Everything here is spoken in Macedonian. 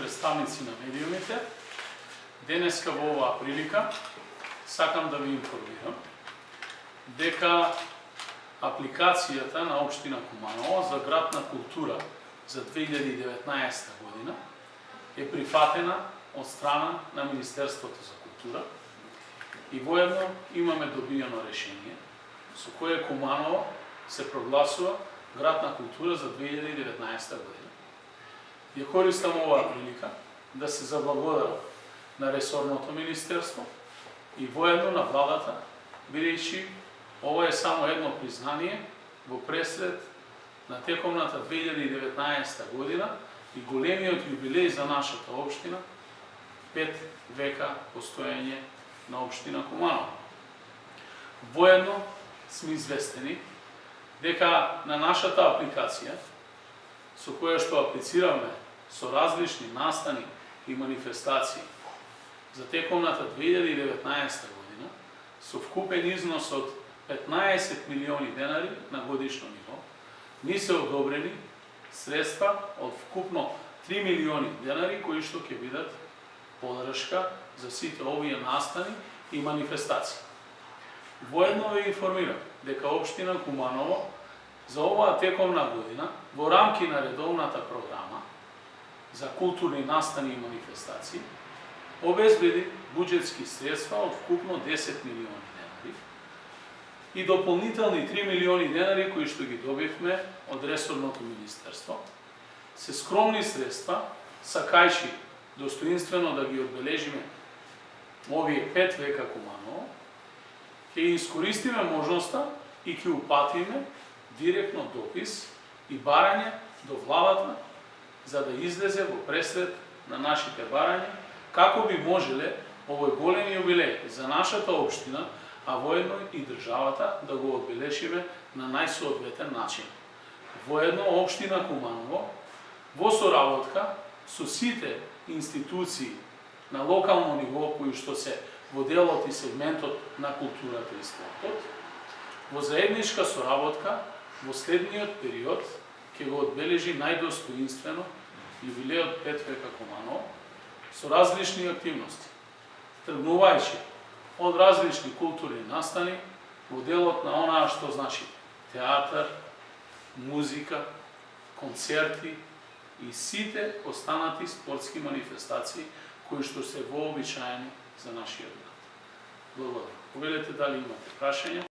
представници на медиумите, денеска во оваа прилика сакам да ви информирам дека апликацијата на Општина Куманово за град на култура за 2019 година е прифатена од страна на Министерството за култура и воедно имаме добиено решение со кое Куманово се прогласува град на култура за 2019 година. Ја користам оваа прилика да се заблагодарам на ресорното министерство и воедно на владата, бидејќи ова е само едно признание во пресред на текомната 2019 година и големиот јубилеј за нашата општина, 5 века постоење на Општина Куманово. Воедно сме известени дека на нашата апликација, со која што аплицираме со различни настани и манифестации за текомната 2019 година, со вкупен износ од 15 милиони денари на годишно ниво, ни се одобрени средства од вкупно 3 милиони денари кои што ќе бидат подршка за сите овие настани и манифестации. Воедно ве информирам дека Општина Куманово за оваа текомна година во рамки на редовната програма за културни настани и манифестации обезбеди буџетски средства од вкупно 10 милиони денари и дополнителни 3 милиони денари кои што ги добивме од ресорното министерство. Се скромни средства, сакајќи достоинствено да ги одбележиме овие 5 века Куманово, ќе искористиме можноста и ќе упатиме директно допис и барање до владата за да излезе во пресред на нашите барања како би можеле овој голем јубилеј за нашата општина, а воедно и државата да го одбележиме на најсоодветен начин. Воедно Општина Куманово во соработка со сите институции на локално ниво кои што се во делот и сегментот на културата и спортот, во заедничка соработка во следниот период ќе го одбележи најдостоинствено јубилејот 5 века Куманово со различни активности, тргнувајќи од различни културни настани во делот на онаа што значи театар, музика, концерти и сите останати спортски манифестации кои што се вообичаени за нашиот град. Благодарам. Повелете дали имате прашања.